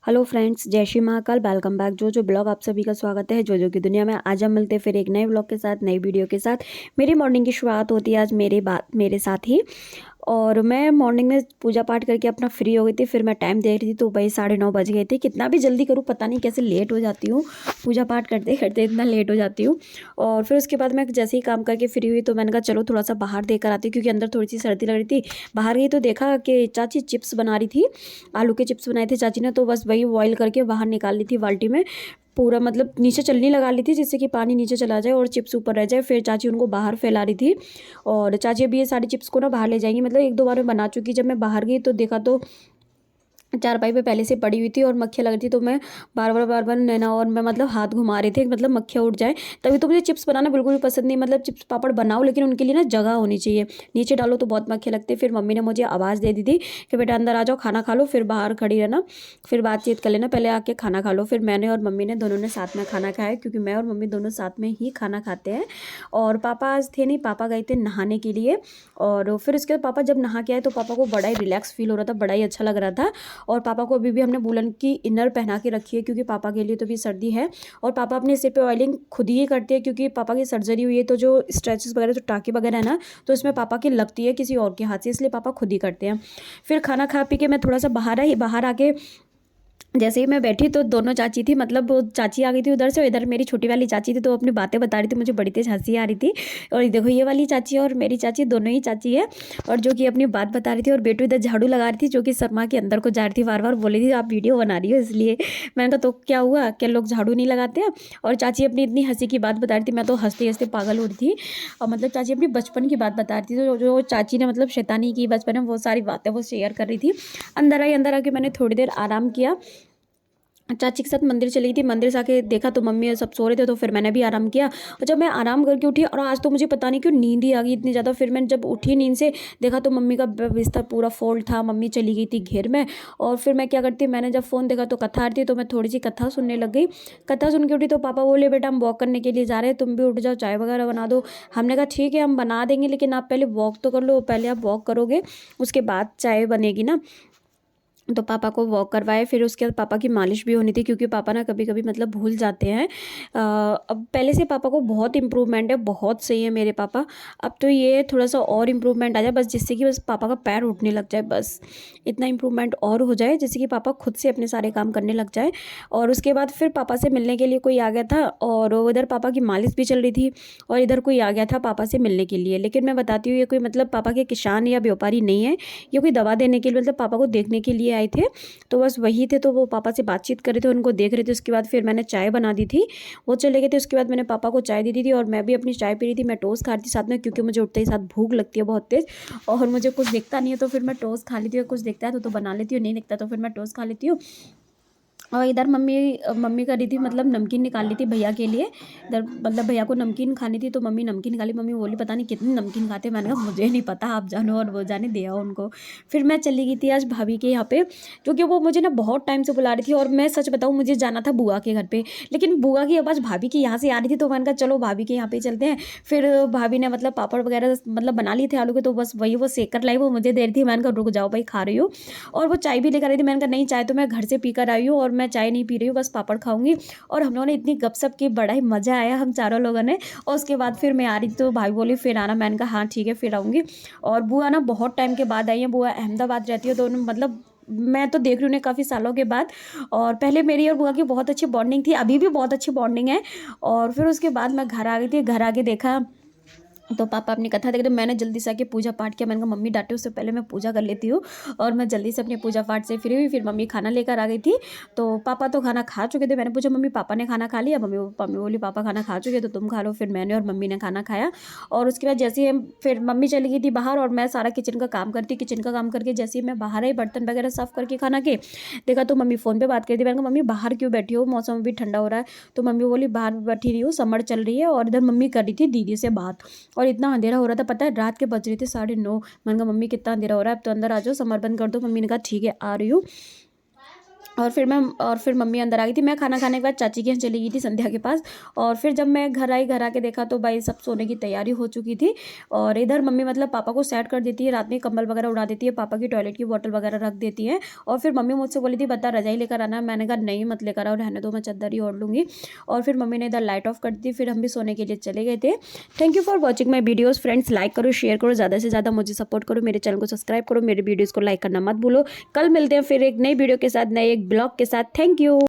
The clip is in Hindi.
हेलो फ्रेंड्स, जय श्री महाकाल। वेलकम बैक जो ब्लॉग। आप सभी का स्वागत है जो की दुनिया में। आज हम मिलते हैं फिर एक नए ब्लॉग के साथ, नई वीडियो के साथ। मेरी मॉर्निंग की शुरुआत होती है आज मेरे साथ ही। और मैं मॉर्निंग में पूजा पाठ करके अपना फ्री हो गई थी। फिर मैं टाइम देख रही थी तो भाई 9:30 बज गए थे। कितना भी जल्दी करूँ पता नहीं कैसे लेट हो जाती हूँ, पूजा पाठ करते करते इतना लेट हो जाती हूँ। और फिर उसके बाद मैं जैसे ही काम करके फ्री हुई तो मैंने कहा चलो थोड़ा सा बाहर देकर आती हूँ, क्योंकि अंदर थोड़ी सी सर्दी लग रही थी। बाहर गई तो देखा कि चाची चिप्स बना रही थी, आलू के चिप्स बनाए थे चाची ने। तो बस वही बॉईल करके बाहर निकाल ली थी बाल्टी में। पूरा मतलब नीचे चलनी लगा ली थी जिससे कि पानी नीचे चला जाए और चिप्स ऊपर रह जाए। फिर चाची उनको बाहर फैला रही थी। और चाची अभी ये सारी चिप्स को ना बाहर ले जाएंगी। मतलब एक दो बार मैं बना चुकी। जब मैं बाहर गई तो देखा तो चारपाई पे पहले से पड़ी हुई थी और मक्खियाँ लग रही थी। तो मैं बार बार नैना और मैं मतलब हाथ घुमा रहे थे, मतलब मक्खियाँ उड़ जाए। तभी तो मुझे चिप्स बनाना बिल्कुल भी पसंद नहीं। मतलब चिप्स पापड़ बनाओ लेकिन उनके लिए ना जगह होनी चाहिए, नीचे डालो तो बहुत मक्खियाँ लगती है। फिर मम्मी ने मुझे आवाज़ दे दी थी कि बेटा अंदर आ जाओ, खाना खा लो, फिर बाहर खड़ी रहना, फिर बातचीत कर लेना, पहले आके खाना खा लो। फिर मैंने और मम्मी ने दोनों ने साथ में खाना खाया, क्योंकि मैं और मम्मी दोनों साथ में ही खाना खाते हैं। और पापा आज थे नहीं, पापा गए थे नहाने के लिए। और फिर उसके बाद पापा जब नहा के आए तो पापा को बड़ा ही रिलैक्स फील हो रहा था, बड़ा ही अच्छा लग रहा था। और पापा को अभी भी हमने वूलन की इनर पहना के रखी है, क्योंकि पापा के लिए तो भी सर्दी है। और पापा अपने सिर पे ऑयलिंग खुद ही करते हैं, क्योंकि पापा की सर्जरी हुई है। तो जो स्ट्रेचेस वगैरह जो टाँके वगैरह है ना, तो इसमें पापा की लगती है किसी और के हाथ से, इसलिए पापा खुद ही करते हैं। फिर खाना खा पी के मैं थोड़ा सा बाहर आके जैसे ही मैं बैठी तो दोनों चाची थी, मतलब वो चाची आ गई थी उधर से, इधर मेरी छोटी वाली चाची थी। तो अपनी बातें बता रही थी, मुझे बड़ी तेज हंसी आ रही थी। और देखो ये वाली चाची और मेरी चाची दोनों ही चाची है, और जो कि अपनी बात बता रही थी। और बेटू इधर झाड़ू लगा रही थी, जो कि शर्मा के अंदर को जा रही थी, बार बार बोली थी आप वीडियो बना रही हो इसलिए। मैंने कहा तो क्या हुआ, क्या लोग झाड़ू नहीं लगाते हैं। और चाची अपनी इतनी हंसी की बात बता रही थी, मैं तो हंसते हंसते पागल हो रही थी। और मतलब चाची अपनी बचपन की बात बता रही थी, तो जो चाची ने मतलब शैतानी की बचपन में, वो सारी बातें वो शेयर कर रही थी। अंदर आके मैंने थोड़ी देर आराम किया, चाची के साथ मंदिर चली गई थी। मंदिर से आके देखा तो मम्मी और सब सो रहे थे, तो फिर मैंने भी आराम किया। और जब मैं आराम करके उठी, और आज तो मुझे पता नहीं क्यों नींद ही आ गई इतनी ज़्यादा। फिर मैं जब उठी नींद से देखा तो मम्मी का बिस्तर पूरा फोल्ड था, मम्मी चली गई थी घेर में। और फिर मैं क्या करती, मैंने जब फ़ोन देखा तो कथा आ रही थी, तो मैं थोड़ी सी कथा सुनने लग गई। कथा सुन के उठी तो पापा बोले बेटा हम वॉक करने के लिए जा रहे हैं, तुम भी उठ जाओ, चाय वगैरह बना दो। हमने कहा ठीक है हम बना देंगे, लेकिन आप पहले वॉक तो कर लो। पहले आप वॉक करोगे उसके बाद चाय बनेगी ना। तो पापा को वॉक करवाए। फिर उसके बाद पापा की मालिश भी होनी थी, क्योंकि पापा ना कभी कभी मतलब भूल जाते हैं। अब पहले से पापा को बहुत इम्प्रूवमेंट है, बहुत सही है मेरे पापा। अब तो ये थोड़ा सा और इम्प्रूवमेंट आ जाए बस, जिससे कि बस पापा का पैर उठने लग जाए, बस इतना इम्प्रूवमेंट और हो जाए जिससे कि पापा खुद से अपने सारे काम करने लग जाए। और उसके बाद फिर पापा से मिलने के लिए कोई आ गया था, और उधर पापा की मालिश भी चल रही थी, और इधर कोई आ गया था पापा से मिलने के लिए। लेकिन मैं बताती हूँ ये कोई मतलब पापा के किसान या व्यापारी नहीं है, ये कोई दवा देने के लिए मतलब पापा को देखने के लिए आए थे। तो बस वही थे, तो वो पापा से बातचीत कर रहे थे, उनको देख रहे थे। उसके बाद फिर मैंने चाय बना दी थी, वो चले गए थे। उसके बाद मैंने पापा को चाय दे दी थी, और मैं भी अपनी चाय पी रही थी। मैं टोस्ट खा रही थी साथ में, क्योंकि मुझे उठते ही साथ भूख लगती है बहुत तेज़। और मुझे कुछ दिखता नहीं है तो फिर मैं टोस्ट खा लेती हूँ, कुछ दिखता है तो बना लेती हूँ, नहीं दिखता तो फिर मैं टोस्ट खा लेती हूँ। और इधर मम्मी मम्मी कर रही थी, मतलब नमकीन निकाल ली थी भैया के लिए। इधर मतलब भैया को नमकीन खानी थी, तो मम्मी नमकीन निकाली। मम्मी बोली पता नहीं कितनी नमकीन खाते। मैंने कहा मुझे नहीं पता, आप जानो और वो जाने, दिया उनको। फिर मैं चली गई थी आज भाभी के यहाँ पे, क्योंकि वो मुझे ना बहुत टाइम से बुला रही थी। और मैं सच बताऊँ, मुझे जाना था बुआ के घर पे, लेकिन बुआ की आवाज़ भाभी के यहाँ से आ रही थी। तो मैंने कहा चलो भाभी के यहाँ पे चलते हैं। फिर भाभी ने मतलब पापड़ वगैरह मतलब बना लिए थे आलू के, तो बस वही वो सेक कर लाई, वो मुझे दे रही थी। मैंने कहा रुक जाओ भाई, खा रही हूँ। और वो चाय भी लेकर आई थी। मैंने कहा नहीं, चाय तो मैं घर से पी कर आई हूँ, और मैं चाय नहीं पी रही हूँ, बस पापड़ खाऊंगी। और हम लोगों ने इतनी गपशप की, बड़ा ही मज़ा आया हम चारों लोगों ने। और उसके बाद फिर मैं आ रही थी तो भाई बोली फिर आना। मैंने कहा हाँ ठीक है फिर आऊँगी। और बुआ ना बहुत टाइम के बाद आई है, बुआ अहमदाबाद रहती है, तो मतलब मैं तो देख रही हूँ उन्हें काफ़ी सालों के बाद। और पहले मेरी और बुआ की बहुत अच्छी बॉन्डिंग थी, अभी भी बहुत अच्छी बॉन्डिंग है। और फिर उसके बाद मैं घर आ गई थी, घर आके देखा तो पापा अपनी कथा देख रहे थे। मैंने जल्दी से आके पूजा पाठ किया। मैंने कहा मम्मी डांटे उससे पहले मैं पूजा कर लेती हूँ। और मैं जल्दी से अपने पूजा पाठ से फ्री हुई। फिर मम्मी खाना लेकर आ गई थी, तो पापा तो खाना खा चुके थे। मैंने पूछा मम्मी पापा ने खाना खा लिया। मम्मी मम्मी बोली पापा खाना खा चुके तो तुम खा लो। फिर मैंने और मम्मी ने खाना खाया। और उसके बाद जैसे ही हम फिर मम्मी चली गई थी बाहर, और मैं सारा किचन का काम करती, किचन का काम करके जैसे ही मैं बाहर आई बर्तन वगैरह साफ करके खाना के देखा तो मम्मी फ़ोन पे बात करती। मैंने कहा मम्मी बाहर क्यों बैठी हो, मौसम भी ठंडा हो रहा है। तो मम्मी बोली बाहर बैठी रही हूँ, समर चल रही है। और इधर मम्मी कर रही थी दीदी से बात। और इतना अंधेरा हो रहा था, पता है रात के बज रहे थे 9:30। मैंने कहा मम्मी कितना अंधेरा हो रहा है, अब तो अंदर आ जाओ, समर बंद कर दो। मम्मी ने कहा ठीक है आ रही हूँ। और फिर मम्मी अंदर आ गई थी। मैं खाना खाने के बाद चाची के यहाँ चली गई थी संध्या के पास। और फिर जब मैं घर आई, घर आके देखा तो भाई सब सोने की तैयारी हो चुकी थी। और इधर मम्मी मतलब पापा को सेट कर देती है, रात में कंबल वगैरह उड़ा देती है, पापा की टॉयलेट की बोतल वगैरह रख देती है। और फिर मम्मी मुझसे बोली थी बता रजाई लेकर आना, मैंने कहा नहीं मत लेकर आओ, रहने दो, मैं चद्दर ही ओढ़ लूँगी। और फिर मम्मी ने इधर लाइट ऑफ कर दी, फिर हम भी सोने के लिए चले गए थे। Thank you for watching my videos friends. Like करो, शेयर करो, ज़्यादा से ज़्यादा मुझे सपोर्ट करो, मेरे चैनल को सब्सक्राइब करो, मेरे वीडियोज़ को लाइक करना मत भूलो। कल मिलते हैं फिर एक नई वीडियो के साथ, नए एक ब्लॉग के साथ। Thank you.